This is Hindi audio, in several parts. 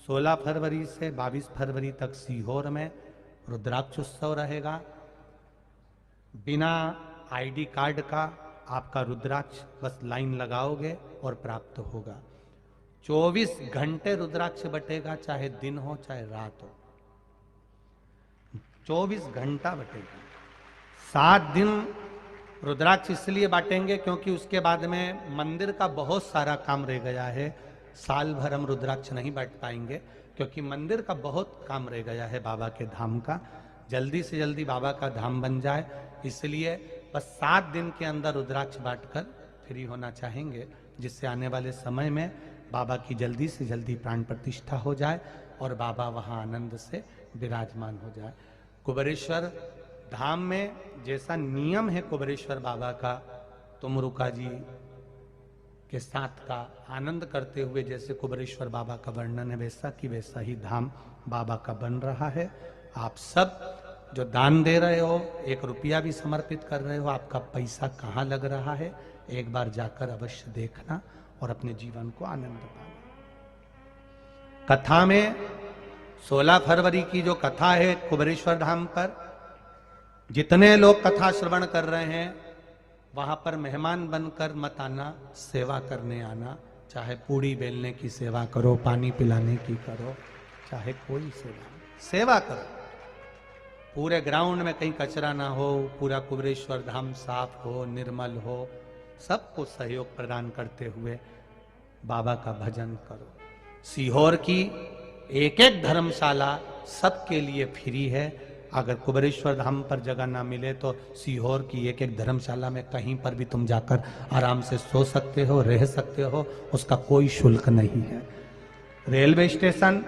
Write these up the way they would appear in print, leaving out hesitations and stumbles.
16 फरवरी से 22 फरवरी तक सीहोर में रुद्राक्ष उत्सव रहेगा। बिना आईडी कार्ड का आपका रुद्राक्ष बस लाइन लगाओगे और प्राप्त होगा। 24 घंटे रुद्राक्ष बटेगा, चाहे दिन हो चाहे रात हो, 24 घंटा बटेगा। 7 दिन रुद्राक्ष इसलिए बांटेंगे क्योंकि उसके बाद में मंदिर का बहुत सारा काम रह गया है। साल भर हम रुद्राक्ष नहीं बांट पाएंगे क्योंकि मंदिर का बहुत काम रह गया है बाबा के धाम का। जल्दी से जल्दी बाबा का धाम बन जाए, इसलिए बस 7 दिन के अंदर रुद्राक्ष बांटकर फ्री होना चाहेंगे, जिससे आने वाले समय में बाबा की जल्दी से जल्दी प्राण प्रतिष्ठा हो जाए और बाबा वहाँ आनंद से विराजमान हो जाए। कुबेरेश्वर धाम में जैसा नियम है कुबेरेश्वर बाबा का, तुमरुका जी के साथ का आनंद करते हुए जैसे कुबेरेश्वर बाबा का वर्णन है, वैसा कि वैसा ही धाम बाबा का बन रहा है। आप सब जो दान दे रहे हो, 1 रुपया भी समर्पित कर रहे हो, आपका पैसा कहाँ लग रहा है, एक बार जाकर अवश्य देखना और अपने जीवन को आनंद पाना। कथा में 16 फरवरी की जो कथा है कुबेरेश्वर धाम पर, जितने लोग कथा श्रवण कर रहे हैं वहां पर मेहमान बनकर मत आना, सेवा करने आना। चाहे पूड़ी बेलने की सेवा करो, पानी पिलाने की करो, चाहे कोई सेवा करो। पूरे ग्राउंड में कहीं कचरा ना हो, पूरा कुबेरेश्वर धाम साफ हो, निर्मल हो, सबको सहयोग प्रदान करते हुए बाबा का भजन करो। सीहोर की एक एक धर्मशाला सबके लिए फ्री है। अगर कुबेरेश्वर धाम पर जगह ना मिले तो सीहोर की एक एक धर्मशाला में कहीं पर भी तुम जाकर आराम से सो सकते हो, रह सकते हो, उसका कोई शुल्क नहीं है। Railway station,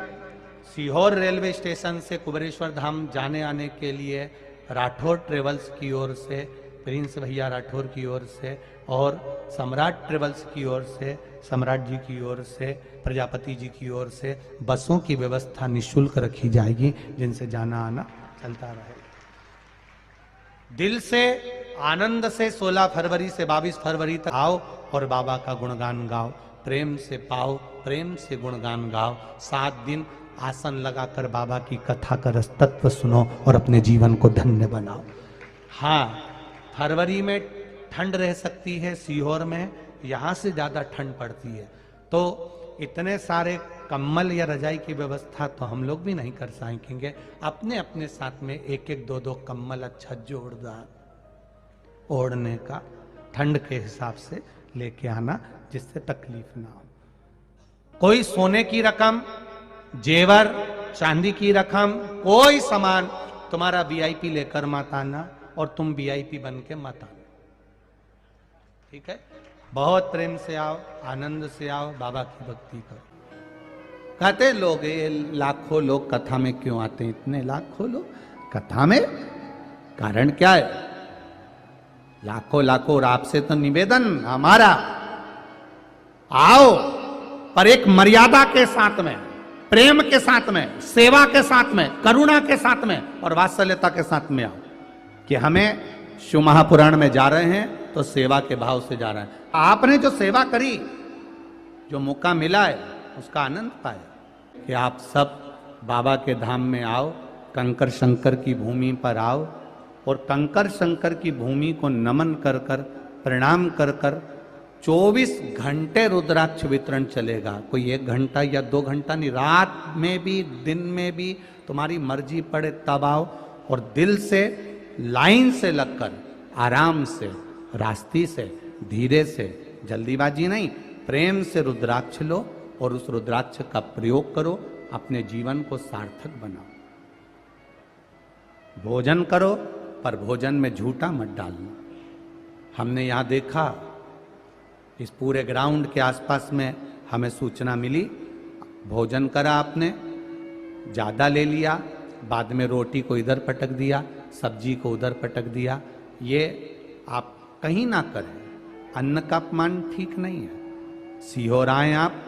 Sehore railway station से कुबेरेश्वर धाम जाने आने के लिए राठौर ट्रेवल्स की ओर से, प्रिंस भैया राठौर की ओर से और सम्राट ट्रेवल्स की ओर से, सम्राट जी की ओर से, प्रजापति जी की ओर से बसों की व्यवस्था निःशुल्क रखी जाएगी, जिनसे जाना आना चलता रहे। दिल से आनंद से 16 फरवरी से 22 फरवरी तक आओ और बाबा का गुणगान गाओ, प्रेम से पाओ, प्रेम से गुणगान गाओ। 7 दिन आसन लगाकर बाबा की कथा का रस तत्व सुनो और अपने जीवन को धन्य बनाओ। हाँ, फरवरी में ठंड रह सकती है सीहोर में, यहाँ से ज्यादा ठंड पड़ती है, तो इतने सारे कम्बल या रजाई की व्यवस्था तो हम लोग भी नहीं कर सकेंगे। अपने अपने साथ में 1-1, 2-2 कम्बल अच्छा जोरदार ओढ़ने का ठंड के हिसाब से लेके आना, जिससे तकलीफ ना हो। कोई सोने की रकम, जेवर, चांदी की रकम, कोई सामान तुम्हारा वीआईपी लेकर मत आना और तुम वीआईपी बन के मत आना, ठीक है? बहुत प्रेम से आओ, आनंद से आओ, बाबा की भक्ति करो। कहते लोग ये लाखों लोग कथा में क्यों आते हैं, इतने लाखों लोग कथा में, कारण क्या है? लाखों और आपसे तो निवेदन हमारा, आओ पर एक मर्यादा के साथ में, प्रेम के साथ में, सेवा के साथ में, करुणा के साथ में और वात्सल्यता के साथ में आओ कि हमें शिव महापुराण में जा रहे हैं तो सेवा के भाव से जा रहे हैं। आपने जो सेवा करी, जो मौका मिला है, उसका आनंद पाए। कि आप सब बाबा के धाम में आओ, कंकर शंकर की भूमि पर आओ और कंकर शंकर की भूमि को नमन कर कर, प्रणाम कर कर 24 घंटे रुद्राक्ष वितरण चलेगा। कोई 1 घंटा या 2 घंटा नहीं, रात में भी दिन में भी तुम्हारी मर्जी पड़े तब आओ और दिल से, लाइन से लगकर, आराम से, रास्ती से, धीरे से, जल्दीबाजी नहीं, प्रेम से रुद्राक्ष लो और उस रुद्राक्ष का प्रयोग करो, अपने जीवन को सार्थक बनाओ। भोजन करो पर भोजन में झूठा मत डालना। हमने यहाँ देखा, इस पूरे ग्राउंड के आसपास में हमें सूचना मिली, भोजन करा आपने, ज़्यादा ले लिया, बाद में रोटी को इधर पटक दिया, सब्जी को उधर पटक दिया। ये आप कहीं ना करें, अन्न का अपमान ठीक नहीं है। सीहोर आए आप,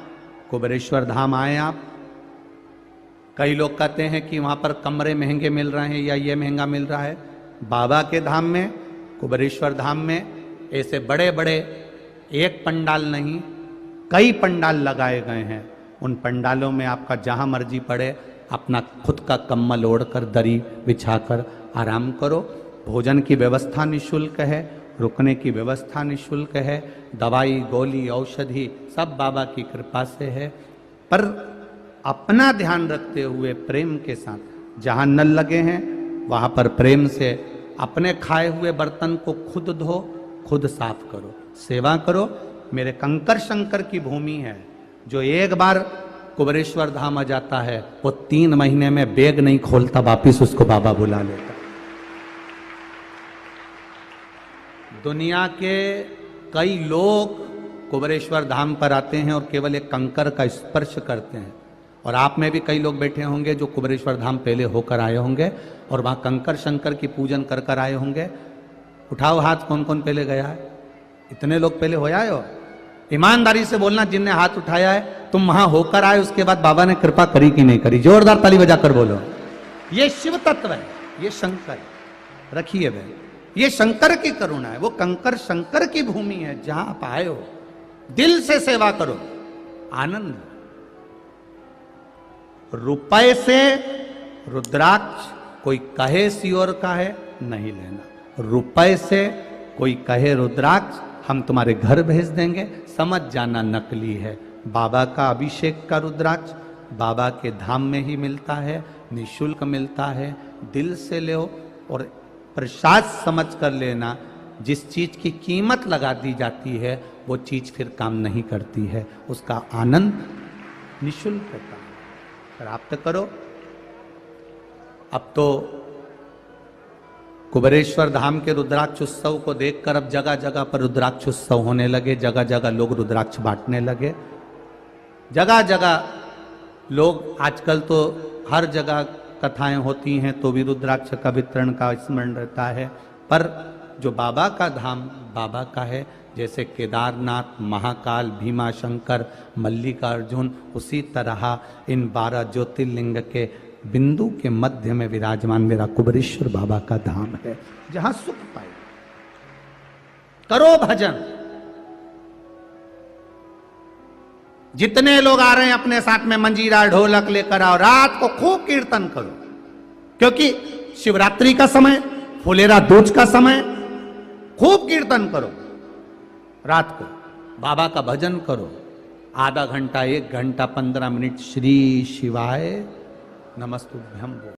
कुबेरेश्वर धाम आए आप। कई लोग कहते हैं कि वहाँ पर कमरे महंगे मिल रहे हैं या ये महंगा मिल रहा है। बाबा के धाम में, कुबेरेश्वर धाम में ऐसे बड़े बड़े एक पंडाल नहीं, कई पंडाल लगाए गए हैं। उन पंडालों में आपका जहां मर्जी पड़े, अपना खुद का कम्बल ओढ़कर दरी बिछाकर आराम करो। भोजन की व्यवस्था निःशुल्क है, रुकने की व्यवस्था निःशुल्क है, दवाई गोली औषधि सब बाबा की कृपा से है। पर अपना ध्यान रखते हुए प्रेम के साथ, जहां नल लगे हैं वहां पर प्रेम से अपने खाए हुए बर्तन को खुद धो, खुद साफ करो, सेवा करो। मेरे कंकर शंकर की भूमि है, जो एक बार कुबेरेश्वर धाम आ जाता है वो 3 महीने में बैग नहीं खोलता, वापिस उसको बाबा बुला लेता। दुनिया के कई लोग कुबेरेश्वर धाम पर आते हैं और केवल एक कंकर का स्पर्श करते हैं, और आप में भी कई लोग बैठे होंगे जो कुबेरेश्वर धाम पहले होकर आए होंगे और वहां कंकर शंकर की पूजन कर कर आए होंगे। उठाओ हाथ, कौन कौन पहले गया है? इतने लोग पहले हो आए हो? ईमानदारी से बोलना जिनने हाथ उठाया है, तुम वहां होकर आए, उसके बाद बाबा ने कृपा करी कि नहीं करी? जोरदार ताली बजाकर बोलो। ये शिव तत्व है, ये शंकर, रखिए भाई, ये शंकर की करुणा है। वो कंकर शंकर की भूमि है, जहां आप आए हो दिल से सेवा करो, आनंद। रुपए से रुद्राक्ष कोई कहे सियोर का है नहीं लेना। रुपए से कोई कहे रुद्राक्ष हम तुम्हारे घर भेज देंगे, समझ जाना नकली है। बाबा का अभिषेक का रुद्राक्ष बाबा के धाम में ही मिलता है, निःशुल्क मिलता है। दिल से लो और प्रसाद समझ कर लेना। जिस चीज की कीमत लगा दी जाती है वो चीज फिर काम नहीं करती है, उसका आनंद निःशुल्क होता है। प्राप्त करो। अब तो कुबेरेश्वर धाम के रुद्राक्ष उत्सव को देखकर अब जगह जगह पर रुद्राक्ष उत्सव होने लगे, जगह जगह लोग रुद्राक्ष बांटने लगे। जगह जगह लोग, आजकल तो हर जगह कथाएं होती हैं तो भी रुद्राक्ष का वितरण का स्मरण रहता है। पर जो बाबा का धाम बाबा का है, जैसे केदारनाथ, महाकाल, भीमा शंकर, मल्लिकार्जुन, उसी तरह इन 12 ज्योतिर्लिंग के बिंदु के मध्य में विराजमान मेरा कुबेरेश्वर बाबा का धाम है, जहां सुख पाए। करो भजन। जितने लोग आ रहे हैं अपने साथ में मंजीरा ढोलक लेकर आओ, रात को खूब कीर्तन करो, क्योंकि शिवरात्रि का समय, फुलेरा दूज का समय, खूब कीर्तन करो। रात को बाबा का भजन करो, आधा घंटा, 1 घंटा, 15 मिनट श्री शिवाय नमस्तुभ्यम बोलो।